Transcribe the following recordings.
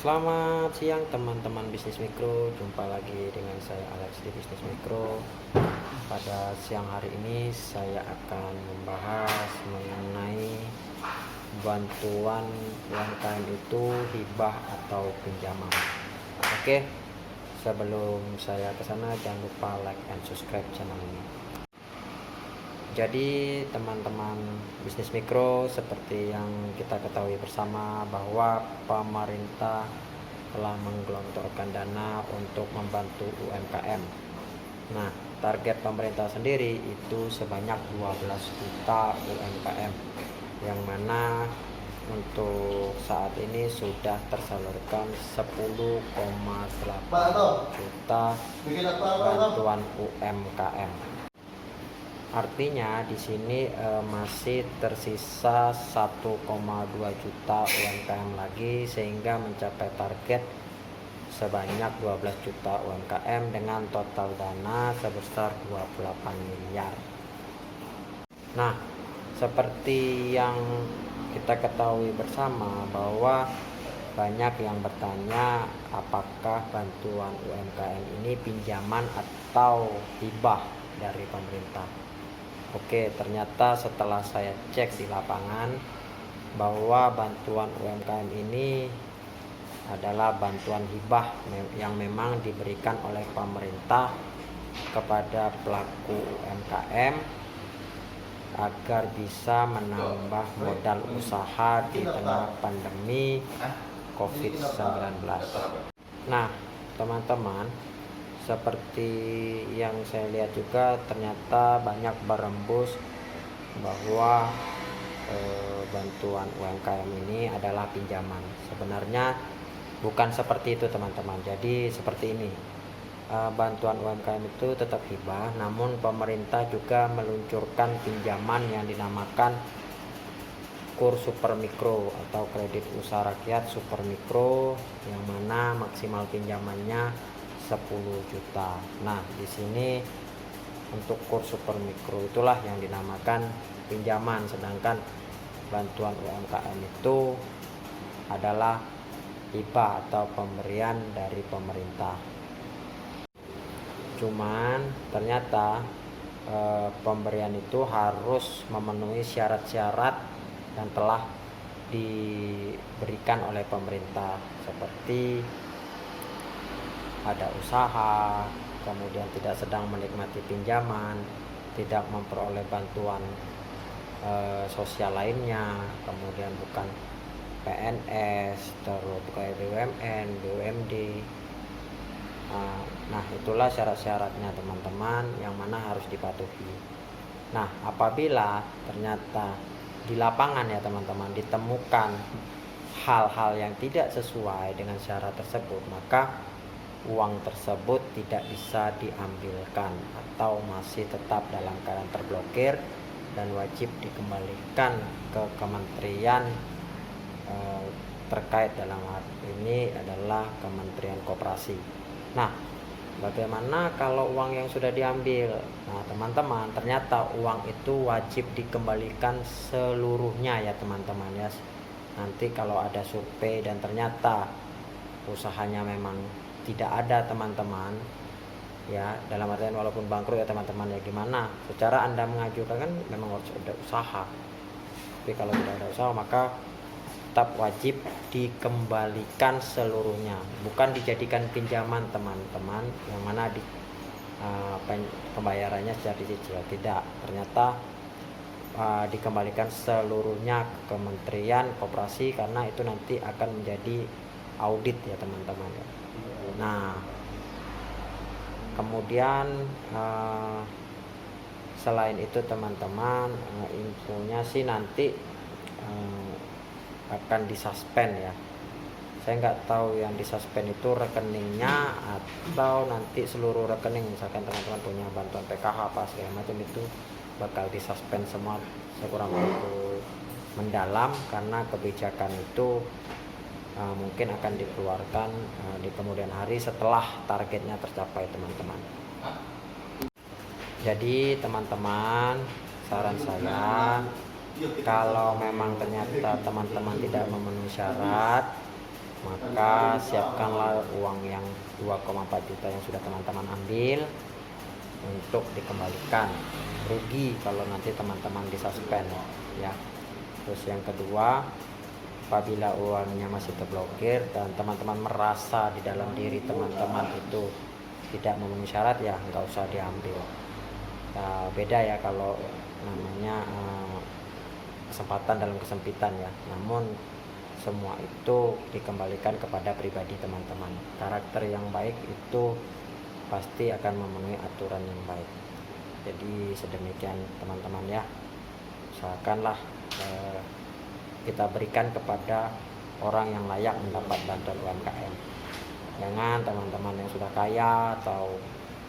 Selamat siang teman-teman bisnis mikro, jumpa lagi dengan saya Alex di bisnis mikro. Pada siang hari ini saya akan membahas mengenai bantuan UMKM itu hibah atau pinjaman. Oke, sebelum saya ke sana jangan lupa like and subscribe channel ini. Jadi teman-teman bisnis mikro, seperti yang kita ketahui bersama bahwa pemerintah telah menggelontorkan dana untuk membantu UMKM. Nah, target pemerintah sendiri itu sebanyak 12 juta UMKM, yang mana untuk saat ini sudah tersalurkan 10,8 juta bantuan UMKM. Artinya di sini masih tersisa 1,2 juta UMKM lagi, sehingga mencapai target sebanyak 12 juta UMKM dengan total dana sebesar 28 miliar. Nah, seperti yang kita ketahui bersama bahwa banyak yang bertanya apakah bantuan UMKM ini pinjaman atau hibah dari pemerintah. Oke, ternyata setelah saya cek di lapangan bahwa bantuan UMKM ini adalah bantuan hibah yang memang diberikan oleh pemerintah kepada pelaku UMKM agar bisa menambah modal usaha di tengah pandemi COVID-19. Nah, teman-teman, seperti yang saya lihat juga ternyata banyak berembus bahwa bantuan UMKM ini adalah pinjaman. Sebenarnya bukan seperti itu teman-teman. Jadi seperti ini, bantuan UMKM itu tetap hibah, namun pemerintah juga meluncurkan pinjaman yang dinamakan KUR Super Mikro atau kredit usaha rakyat Super Mikro, yang mana maksimal pinjamannya 10 juta. Nah, di sini untuk KUR Super Mikro itulah yang dinamakan pinjaman, sedangkan bantuan UMKM itu adalah hibah atau pemberian dari pemerintah. Cuman ternyata pemberian itu harus memenuhi syarat-syarat yang telah diberikan oleh pemerintah, seperti ada usaha, kemudian tidak sedang menikmati pinjaman, tidak memperoleh bantuan sosial lainnya, kemudian bukan PNS, terus kayak BUMN, BUMD. Nah, itulah syarat-syaratnya teman-teman, yang mana harus dipatuhi. Nah, apabila ternyata di lapangan ya teman-teman ditemukan hal-hal yang tidak sesuai dengan syarat tersebut, maka uang tersebut tidak bisa diambilkan atau masih tetap dalam keadaan terblokir dan wajib dikembalikan ke kementerian terkait. Dalam hal ini adalah Kementerian Koperasi. Nah, bagaimana kalau uang yang sudah diambil? Nah, teman-teman, ternyata uang itu wajib dikembalikan seluruhnya ya teman-teman ya. Nanti kalau ada survei dan ternyata usahanya memang tidak ada teman-teman ya, dalam artian walaupun bangkrut ya teman-teman, ya gimana secara Anda mengajukan, kan memang harus ada usaha. Tapi kalau tidak ada usaha maka tetap wajib dikembalikan seluruhnya, bukan dijadikan pinjaman teman-teman, yang mana pembayarannya secara dicicil. Tidak, ternyata dikembalikan seluruhnya ke Kementerian Koperasi, karena itu nanti akan menjadi audit ya teman-teman ya. Nah, kemudian selain itu teman-teman, infonya sih nanti akan disuspend ya. Saya nggak tahu yang disuspend itu rekeningnya atau nanti seluruh rekening, misalkan teman-teman punya bantuan PKH apa segala macam, itu bakal disuspend semua. Saya kurang begitu mendalam, karena kebijakan itu mungkin akan dikeluarkan di kemudian hari setelah targetnya tercapai teman-teman. Jadi teman-teman, saran saya, kalau memang ternyata teman-teman tidak memenuhi syarat, maka siapkanlah uang yang 2,4 juta yang sudah teman-teman ambil untuk dikembalikan. Rugi kalau nanti teman-teman disuspend ya. Terus yang kedua, apabila uangnya masih terblokir dan teman-teman merasa di dalam diri teman-teman itu tidak memenuhi syarat, ya nggak usah diambil. Beda ya kalau namanya kesempatan dalam kesempitan ya. Namun semua itu dikembalikan kepada pribadi teman-teman. Karakter yang baik itu pasti akan memenuhi aturan yang baik. Jadi sedemikian teman-teman ya. Usahakanlah kita berikan kepada orang yang layak mendapat bantuan UMKM. Jangan teman-teman yang sudah kaya atau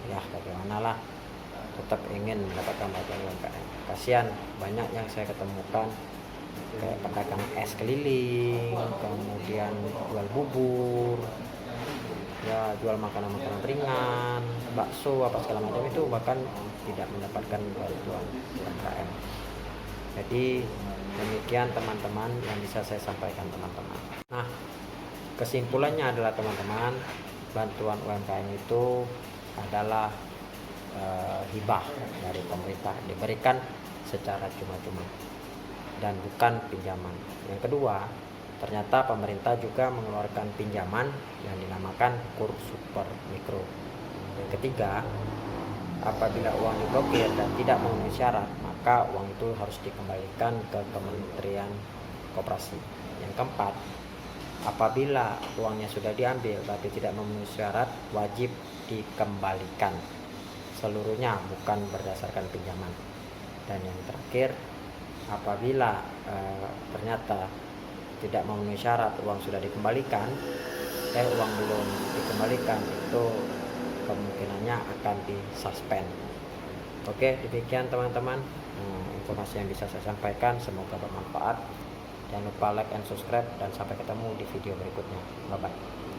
ya bagaimanalah tetap ingin mendapatkan bantuan UMKM. Kasihan banyak yang saya ketemukan kayak pedagang es keliling, kemudian jual bubur, ya jual makanan-makanan ringan, bakso apa segala macam, itu bahkan tidak mendapatkan bantuan UMKM. Jadi demikian teman-teman yang bisa saya sampaikan teman-teman. Nah, kesimpulannya adalah teman-teman, bantuan UMKM itu adalah hibah dari pemerintah, diberikan secara cuma-cuma dan bukan pinjaman. Yang kedua, ternyata pemerintah juga mengeluarkan pinjaman yang dinamakan KUR super mikro. Yang ketiga, apabila uang diblokir dan tidak memenuhi syarat, maka uang itu harus dikembalikan ke Kementerian Koperasi. Yang keempat, apabila uangnya sudah diambil tapi tidak memenuhi syarat, wajib dikembalikan seluruhnya, bukan berdasarkan pinjaman. Dan yang terakhir, apabila ternyata tidak memenuhi syarat, uang sudah dikembalikan, uang belum dikembalikan, itu kemungkinannya akan disuspend. Oke, demikian teman-teman informasi yang bisa saya sampaikan, semoga bermanfaat. Jangan lupa like and subscribe, dan sampai ketemu di video berikutnya. Bye bye.